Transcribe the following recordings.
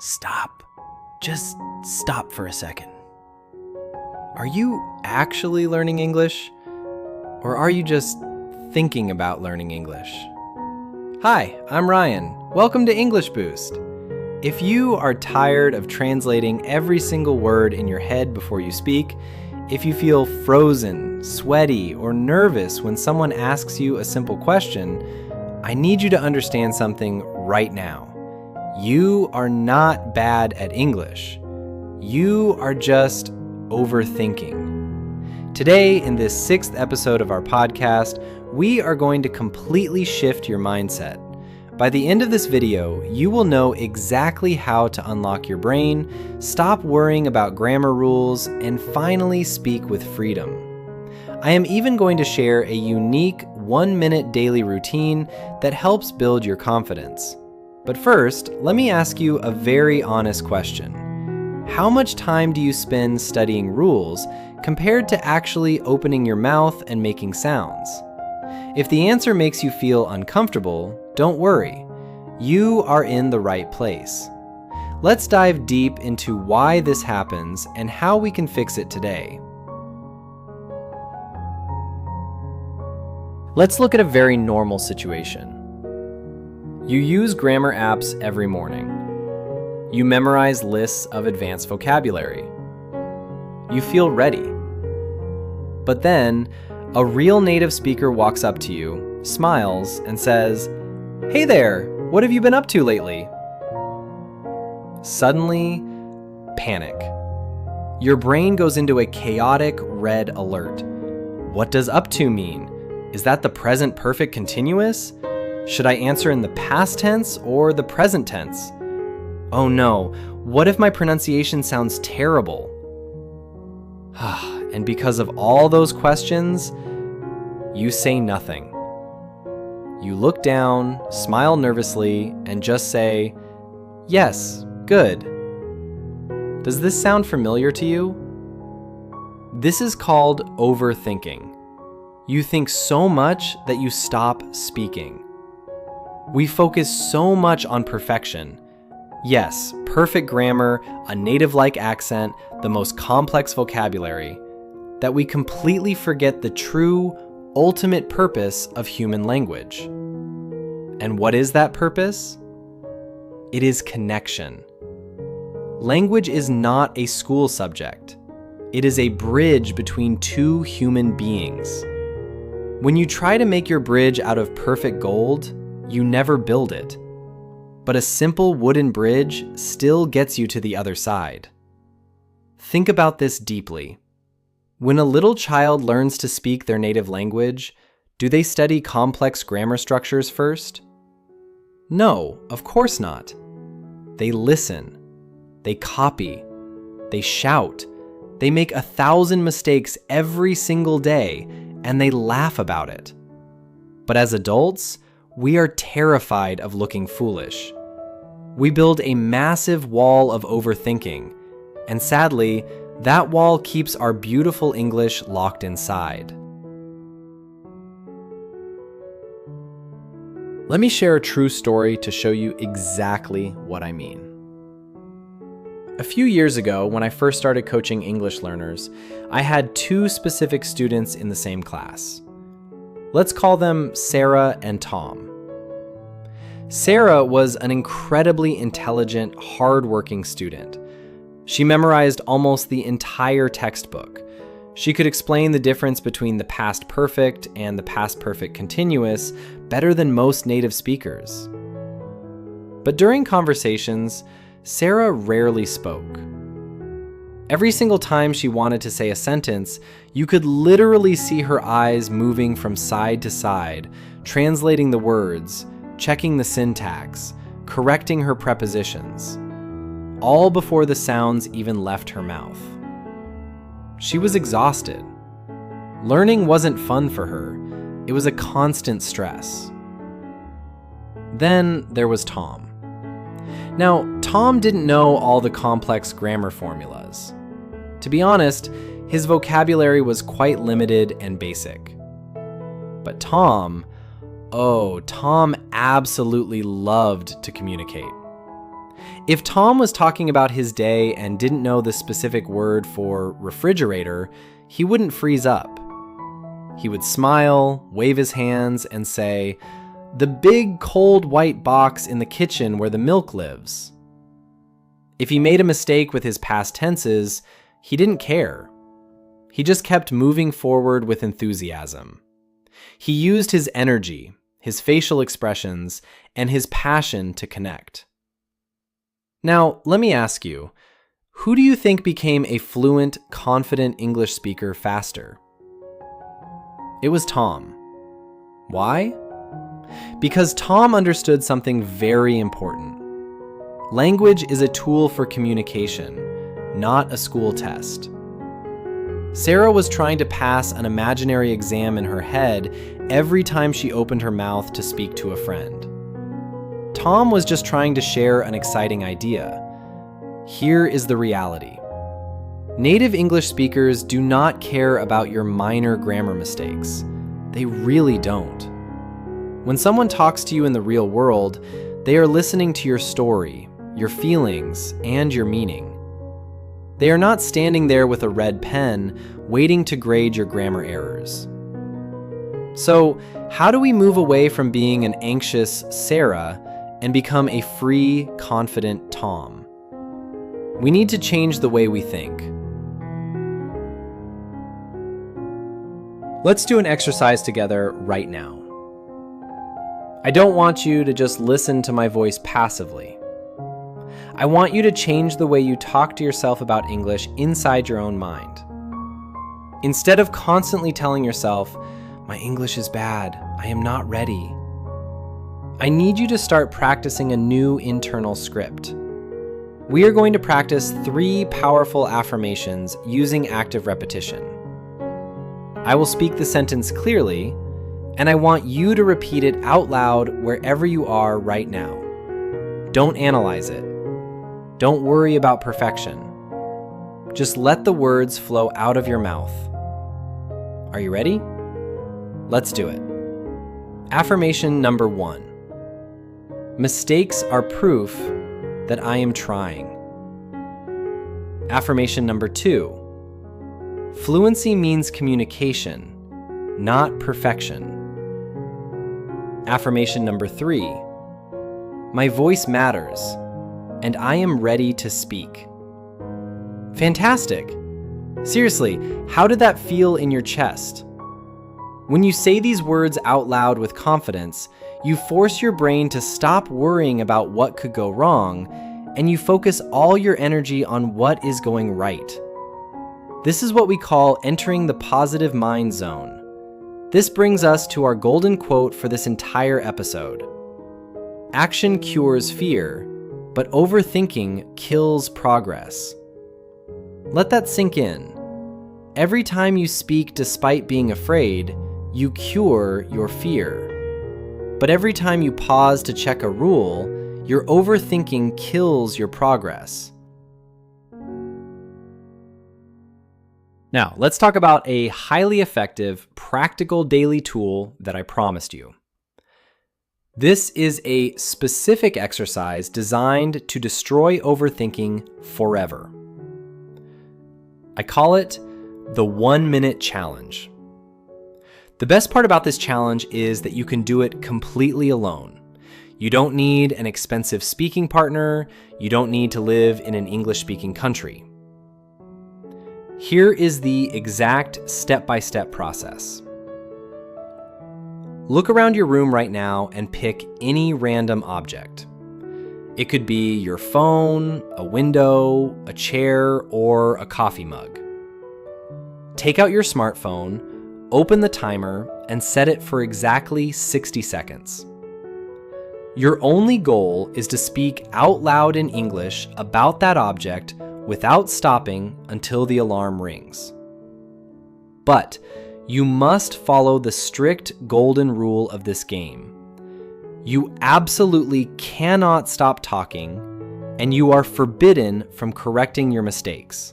Stop. Just stop for a second. Are you actually learning English? Or are you just thinking about learning English? Hi, I'm Ryan. Welcome to English Boost. If you are tired of translating every single word in your head before you speak, if you feel frozen, sweaty, or nervous when someone asks you a simple question, I need you to understand something right now. You are not bad at English. You are just overthinking. Today, in this 6th episode of our podcast, we are going to completely shift your mindset. By the end of this video, you will know exactly how to unlock your brain, stop worrying about grammar rules, and finally speak with freedom. I am even going to share a unique 1-minute daily routine that helps build your confidence. But first, let me ask you a very honest question. How much time do you spend studying rules compared to actually opening your mouth and making sounds? If the answer makes you feel uncomfortable, don't worry. You are in the right place. Let's dive deep into why this happens and how we can fix it today. Let's look at a very normal situation. You use grammar apps every morning. You memorize lists of advanced vocabulary. You feel ready. But then, a real native speaker walks up to you, smiles, and says, "Hey there, what have you been up to lately?" Suddenly, panic. Your brain goes into a chaotic red alert. What does up to mean? Is that the present perfect continuous? Should I answer in the past tense or the present tense? Oh no, what if my pronunciation sounds terrible? And because of all those questions, you say nothing. You look down, smile nervously, and just say, "Yes, good." Does this sound familiar to you? This is called overthinking. You think so much that you stop speaking. We focus so much on perfection. Yes, perfect grammar, a native-like accent, the most complex vocabulary, that we completely forget the true, ultimate purpose of human language. And what is that purpose? It is connection. Language is not a school subject. It is a bridge between two human beings. When you try to make your bridge out of perfect gold, you never build it. But a simple wooden bridge still gets you to the other side. Think about this deeply. When a little child learns to speak their native language, do they study complex grammar structures first? No, of course not. They listen. They copy. They shout. They make 1,000 mistakes every single day, and they laugh about it. But as adults, we are terrified of looking foolish. We build a massive wall of overthinking, and sadly, that wall keeps our beautiful English locked inside. Let me share a true story to show you exactly what I mean. A few years ago, when I first started coaching English learners, I had 2 specific students in the same class. Let's call them Sarah and Tom. Sarah was an incredibly intelligent, hardworking student. She memorized almost the entire textbook. She could explain the difference between the past perfect and the past perfect continuous better than most native speakers. But during conversations, Sarah rarely spoke. Every single time she wanted to say a sentence, you could literally see her eyes moving from side to side, translating the words, checking the syntax, correcting her prepositions, all before the sounds even left her mouth. She was exhausted. Learning wasn't fun for her. It was a constant stress. Then there was Tom. Now, Tom didn't know all the complex grammar formulas. To be honest, his vocabulary was quite limited and basic. But Tom absolutely loved to communicate. If Tom was talking about his day and didn't know the specific word for refrigerator, he wouldn't freeze up. He would smile, wave his hands, and say, "The big cold white box in the kitchen where the milk lives." If he made a mistake with his past tenses, he didn't care. He just kept moving forward with enthusiasm. He used his energy, his facial expressions, and his passion to connect. Now, let me ask you, who do you think became a fluent, confident English speaker faster? It was Tom. Why? Because Tom understood something very important. Language is a tool for communication, not a school test. Sarah was trying to pass an imaginary exam in her head every time she opened her mouth to speak to a friend. Tom was just trying to share an exciting idea. Here is the reality. Native English speakers do not care about your minor grammar mistakes. They really don't. When someone talks to you in the real world, they are listening to your story, your feelings, and your meaning. They are not standing there with a red pen, waiting to grade your grammar errors. So, how do we move away from being an anxious Sarah and become a free, confident Tom? We need to change the way we think. Let's do an exercise together right now. I don't want you to just listen to my voice passively. I want you to change the way you talk to yourself about English inside your own mind. Instead of constantly telling yourself, "My English is bad, I am not ready," I need you to start practicing a new internal script. We are going to practice 3 powerful affirmations using active repetition. I will speak the sentence clearly, and I want you to repeat it out loud wherever you are right now. Don't analyze it. Don't worry about perfection. Just let the words flow out of your mouth. Are you ready? Let's do it. Affirmation number 1. Mistakes are proof that I am trying. Affirmation number 2. Fluency means communication, not perfection. Affirmation number 3. My voice matters, and I am ready to speak. Fantastic! Seriously, how did that feel in your chest? When you say these words out loud with confidence, you force your brain to stop worrying about what could go wrong, and you focus all your energy on what is going right. This is what we call entering the positive mind zone. This brings us to our golden quote for this entire episode. Action cures fear, but overthinking kills progress. Let that sink in. Every time you speak despite being afraid, you cure your fear. But every time you pause to check a rule, your overthinking kills your progress. Now, let's talk about a highly effective, practical daily tool that I promised you. This is a specific exercise designed to destroy overthinking forever. I call it the 1-minute challenge. The best part about this challenge is that you can do it completely alone. You don't need an expensive speaking partner. You don't need to live in an English-speaking country. Here is the exact step-by-step process. Look around your room right now and pick any random object. It could be your phone, a window, a chair, or a coffee mug. Take out your smartphone, open the timer, and set it for exactly 60 seconds. Your only goal is to speak out loud in English about that object without stopping until the alarm rings. But you must follow the strict golden rule of this game. You absolutely cannot stop talking, and you are forbidden from correcting your mistakes.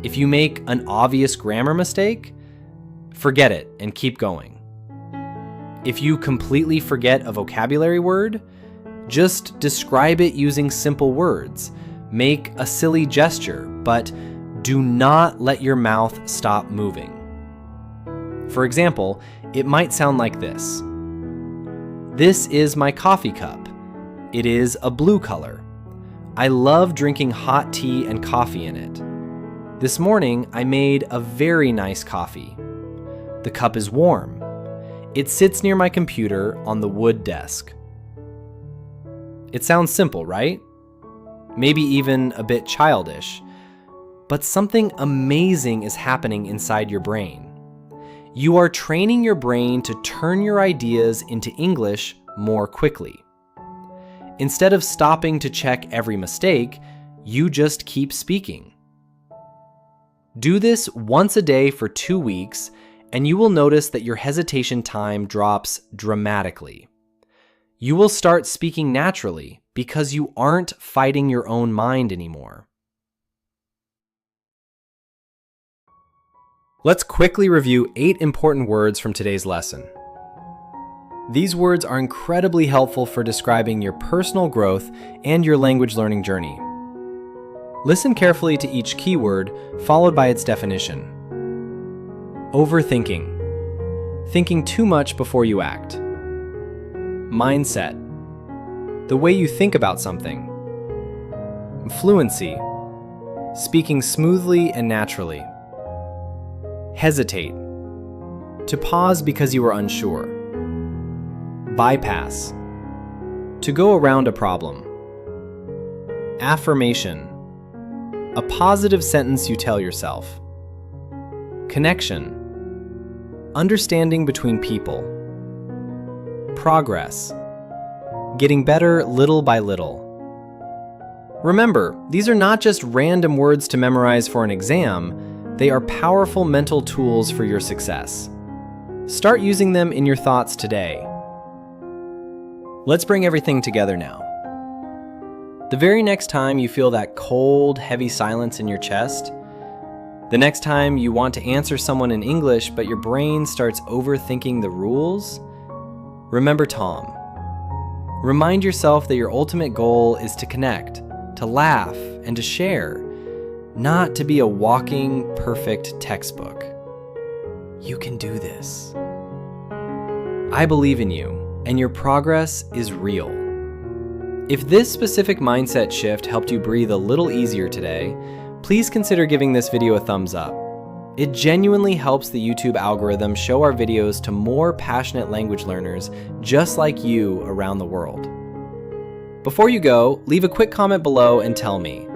If you make an obvious grammar mistake, forget it and keep going. If you completely forget a vocabulary word, Just describe it using simple words. Make a silly gesture, but do not let your mouth stop moving. For example, it might sound like this. This is my coffee cup. It is a blue color. I love drinking hot tea and coffee in it. This morning, I made a very nice coffee. The cup is warm. It sits near my computer on the wood desk. It sounds simple, right? Maybe even a bit childish. But something amazing is happening inside your brain. You are training your brain to turn your ideas into English more quickly. Instead of stopping to check every mistake, you just keep speaking. Do this once a day for 2 weeks, and you will notice that your hesitation time drops dramatically. You will start speaking naturally because you aren't fighting your own mind anymore. Let's quickly review 8 important words from today's lesson. These words are incredibly helpful for describing your personal growth and your language learning journey. Listen carefully to each keyword, followed by its definition. Overthinking. Thinking too much before you act. Mindset. The way you think about something. Fluency. Speaking smoothly and naturally. Hesitate. To pause because you are unsure. Bypass. To go around a problem. Affirmation. A positive sentence you tell yourself. Connection. Understanding between people. Progress. Getting better little by little. Remember, these are not just random words to memorize for an exam. They are powerful mental tools for your success. Start using them in your thoughts today. Let's bring everything together now. The very next time you feel that cold, heavy silence in your chest, the next time you want to answer someone in English but your brain starts overthinking the rules, remember Tom. Remind yourself that your ultimate goal is to connect, to laugh, and to share, not to be a walking, perfect textbook. You can do this. I believe in you, and your progress is real. If this specific mindset shift helped you breathe a little easier today, please consider giving this video a thumbs up. It genuinely helps the YouTube algorithm show our videos to more passionate language learners just like you around the world. Before you go, leave a quick comment below and tell me,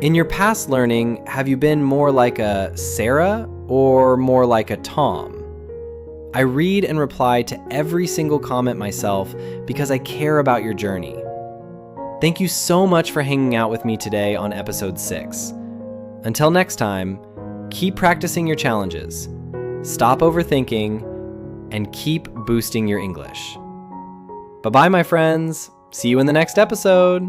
in your past learning, have you been more like a Sarah or more like a Tom? I read and reply to every single comment myself because I care about your journey. Thank you so much for hanging out with me today on episode 6. Until next time, keep practicing your challenges, stop overthinking, and keep boosting your English. Bye-bye, my friends. See you in the next episode.